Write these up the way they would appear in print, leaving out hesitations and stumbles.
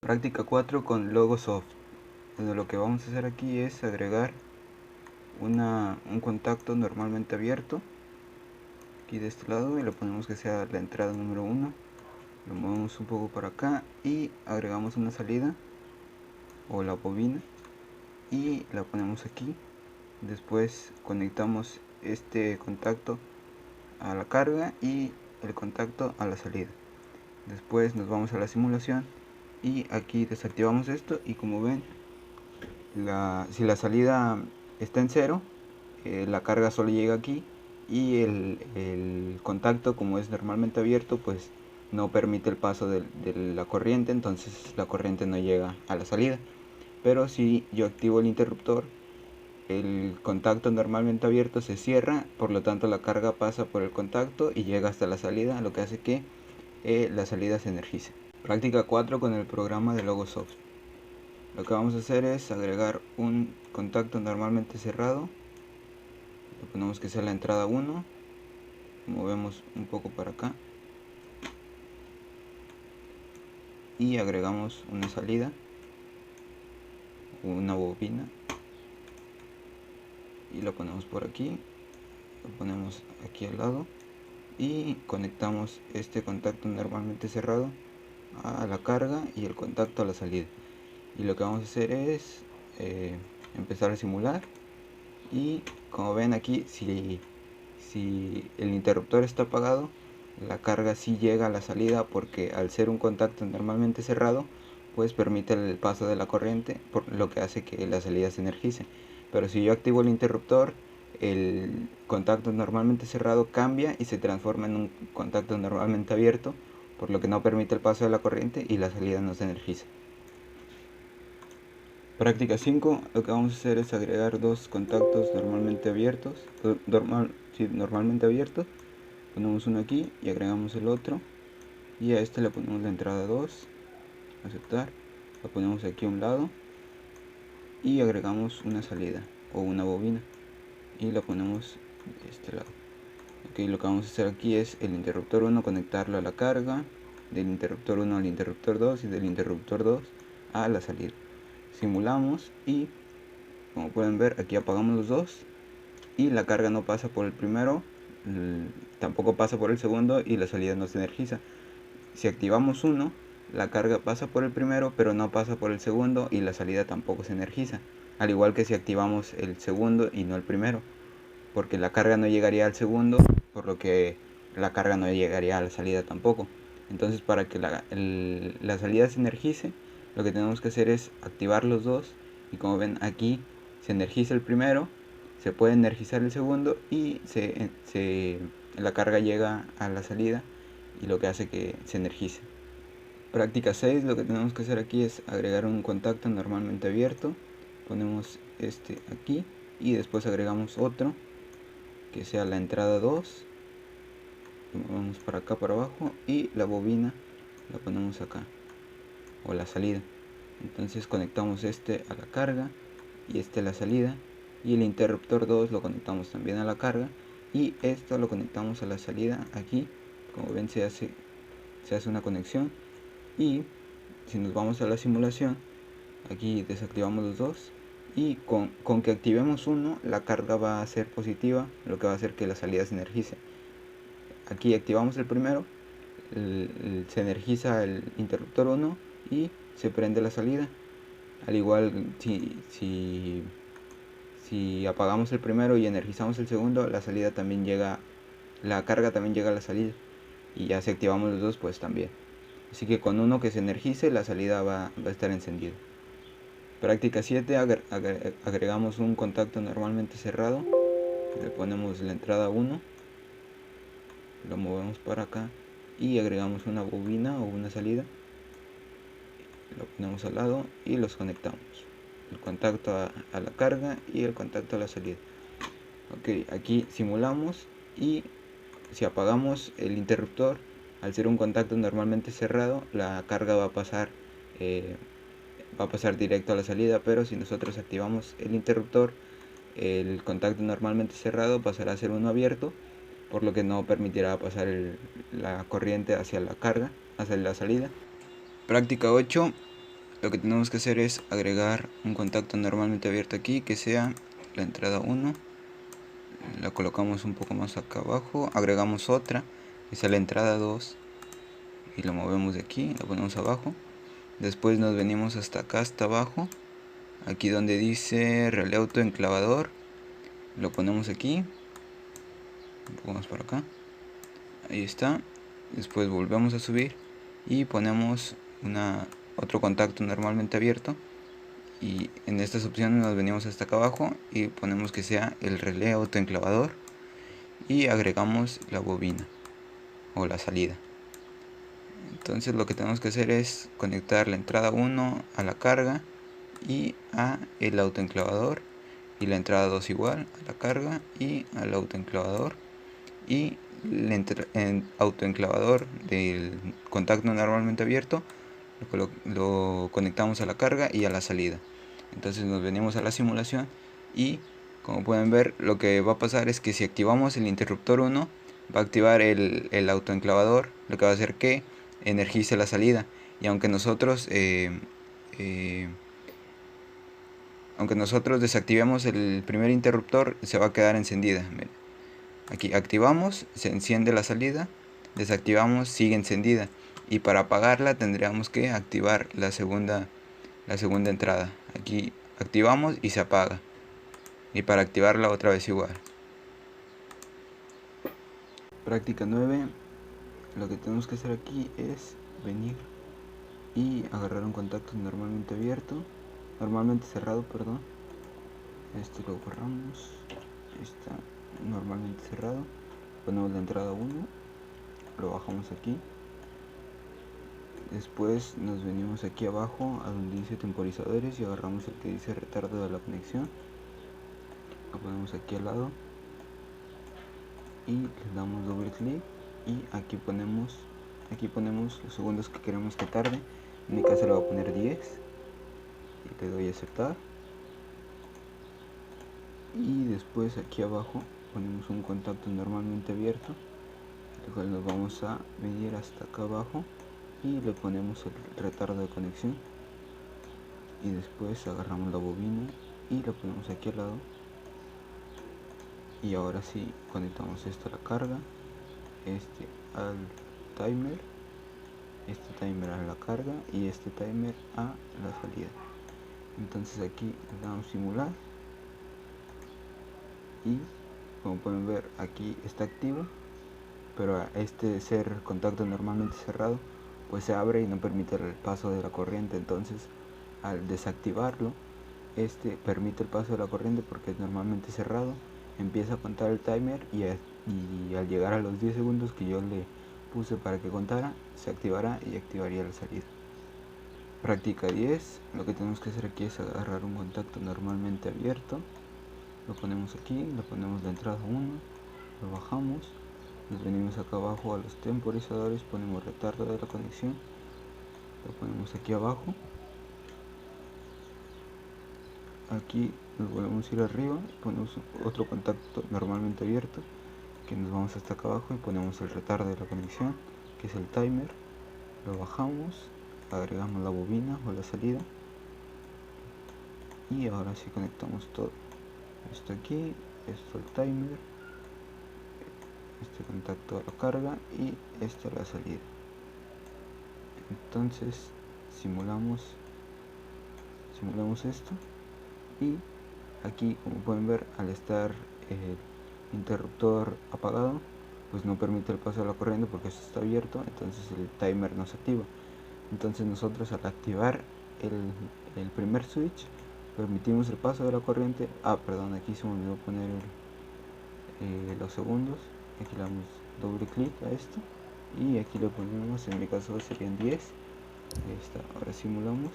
Práctica 4 con Logosoft. Bueno, lo que vamos a hacer aquí es agregar un contacto normalmente abierto aquí de este lado y le ponemos que sea la entrada número 1. Lo movemos un poco para acá y agregamos una salida o la bobina y la ponemos aquí. Después conectamos este contacto a la carga y el contacto a la salida. Después nos vamos a la simulación y aquí desactivamos esto y como ven, si la salida está en 0, la carga solo llega aquí y el contacto, como es normalmente abierto, pues no permite el paso de la corriente, entonces la corriente no llega a la salida. Pero si yo activo el interruptor, el contacto normalmente abierto se cierra, por lo tanto la carga pasa por el contacto y llega hasta la salida, lo que hace que la salida se energice. Práctica 4 con el programa de Logosoft. Lo que vamos a hacer es agregar un contacto normalmente cerrado. Le ponemos que sea la entrada 1. Movemos un poco para acá. Y agregamos una salida. Una bobina. Y lo ponemos por aquí. Lo ponemos aquí al lado. Y conectamos este contacto normalmente cerrado a la carga y el contacto a la salida. Y lo que vamos a hacer es empezar a simular. Y como ven aquí, si el interruptor está apagado, la carga sí llega a la salida, porque al ser un contacto normalmente cerrado, pues permite el paso de la corriente, por lo que hace que la salida se energice. Pero si yo activo el interruptor, el contacto normalmente cerrado cambia y se transforma en un contacto normalmente abierto, por lo que no permite el paso de la corriente y la salida no se energiza. Práctica 5, lo que vamos a hacer es agregar dos contactos normalmente abiertos, normalmente abiertos. Ponemos uno aquí y agregamos el otro, y a este le ponemos la entrada 2, aceptar, lo ponemos aquí a un lado y agregamos una salida o una bobina y la ponemos de este lado. Ok, lo que vamos a hacer aquí es el interruptor 1 conectarlo a la carga, del interruptor 1 al interruptor 2 y del interruptor 2 a la salida. Simulamos y como pueden ver, aquí apagamos los dos y la carga no pasa por el primero, tampoco pasa por el segundo y la salida no se energiza. Si activamos uno, la carga pasa por el primero pero no pasa por el segundo y la salida tampoco se energiza, al igual que si activamos el segundo y no el primero, porque la carga no llegaría al segundo, por lo que la carga no llegaría a la salida tampoco. Entonces, para que la salida se energice, lo que tenemos que hacer es activar los dos, y como ven aquí se energiza el primero, se puede energizar el segundo y la carga llega a la salida, y lo que hace que se energice. Práctica 6, lo que tenemos que hacer aquí es agregar un contacto normalmente abierto. Ponemos este aquí y después agregamos otro que sea la entrada 2. Lo movemos para acá, para abajo, y la bobina la ponemos acá, o la salida. Entonces conectamos este a la carga y este a la salida, y el interruptor 2 lo conectamos también a la carga y esto lo conectamos a la salida. Aquí como ven se hace una conexión, y si nos vamos a la simulación, aquí desactivamos los dos y con que activemos uno, la carga va a ser positiva, lo que va a hacer que la salida se energice. Aquí activamos el primero, se energiza el interruptor 1 y se prende la salida. Al igual, si apagamos el primero y energizamos el segundo, la salida también llega, la carga también llega a la salida, y ya si activamos los dos, pues también. Así que con uno que se energice, la salida va a estar encendida. Práctica 7, agregamos un contacto normalmente cerrado, le ponemos la entrada 1, lo movemos para acá y agregamos una bobina o una salida, lo ponemos al lado y los conectamos, el contacto a la carga y el contacto a la salida. Ok, aquí simulamos, y si apagamos el interruptor, al ser un contacto normalmente cerrado, la carga va a pasar directo a la salida, pero si nosotros activamos el interruptor, el contacto normalmente cerrado pasará a ser uno abierto, por lo que no permitirá pasar la corriente hacia la carga, hacia la salida. Práctica 8, lo que tenemos que hacer es agregar un contacto normalmente abierto aquí, que sea la entrada 1. La colocamos un poco más acá abajo, agregamos otra, que sea la entrada 2, y lo movemos de aquí, lo ponemos abajo. Después nos venimos hasta acá, hasta abajo, aquí donde dice relé autoenclavador, lo ponemos aquí, un poco más para acá, ahí está. Después volvemos a subir y ponemos otro contacto normalmente abierto, y en estas opciones nos venimos hasta acá abajo y ponemos que sea el relé autoenclavador y agregamos la bobina o la salida. Entonces lo que tenemos que hacer es conectar la entrada 1 a la carga y a el autoenclavador, y la entrada 2 igual a la carga y al autoenclavador, y el autoenclavador del contacto normalmente abierto lo conectamos a la carga y a la salida. Entonces nos venimos a la simulación y como pueden ver, lo que va a pasar es que si activamos el interruptor 1 va a activar el autoenclavador, lo que va a hacer que energice la salida, y aunque nosotros desactivemos el primer interruptor, se va a quedar encendida. Miren, aquí activamos, se enciende la salida, desactivamos, sigue encendida, y para apagarla tendríamos que activar la segunda entrada. Aquí activamos y se apaga, y para activarla otra vez igual. Práctica 9. Lo que tenemos que hacer aquí es venir y agarrar un contacto normalmente cerrado, perdón. Este lo borramos, está normalmente cerrado, ponemos la entrada 1, lo bajamos aquí. Después nos venimos aquí abajo a donde dice temporizadores y agarramos el que dice retardo de la conexión, lo ponemos aquí al lado y le damos doble clic, y aquí ponemos los segundos que queremos que tarde. En mi caso le voy a poner 10 y le doy a aceptar, y después aquí abajo ponemos un contacto normalmente abierto, el cual nos vamos a venir hasta acá abajo y le ponemos el retardo de conexión, y después agarramos la bobina y la ponemos aquí al lado, y ahora sí conectamos esto a la carga, este al timer, este timer a la carga y este timer a la salida. Entonces aquí le damos simular y como pueden ver aquí está activo, pero a este ser contacto normalmente cerrado pues se abre y no permite el paso de la corriente. Entonces al desactivarlo, este permite el paso de la corriente porque es normalmente cerrado, empieza a contar el timer y al llegar a los 10 segundos que yo le puse para que contara, se activará y activaría la salida. Práctica 10. Lo que tenemos que hacer aquí es agarrar un contacto normalmente abierto, lo ponemos aquí, le ponemos la entrada 1, lo bajamos, nos venimos acá abajo a los temporizadores, ponemos retardo de la conexión, lo ponemos aquí abajo, aquí nos volvemos a ir arriba, ponemos otro contacto normalmente abierto, que nos vamos hasta acá abajo y ponemos el retardo de la conexión, que es el timer, lo bajamos, agregamos la bobina o la salida, y ahora sí conectamos todo. Esto aquí, esto el timer, este contacto a la carga y esto a la salida. Entonces simulamos esto, y aquí como pueden ver, al estar el interruptor apagado pues no permite el paso de la corriente porque esto está abierto, entonces el timer no se activa. Entonces nosotros al activar el primer switch permitimos el paso de la corriente. Perdón, aquí se me olvidó poner los segundos. Aquí le damos doble clic a esto y aquí le ponemos, en mi caso serían 10. Ahí está, ahora simulamos.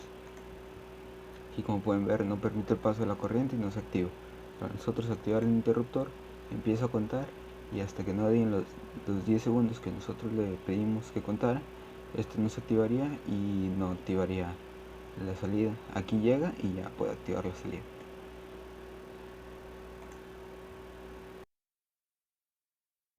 Aquí como pueden ver no permite el paso de la corriente y no se activa. Para nosotros activar el interruptor empieza a contar, y hasta que no den los 10 segundos que nosotros le pedimos que contara, este no se activaría y no activaría la salida. Aquí llega y ya puede activar la salida.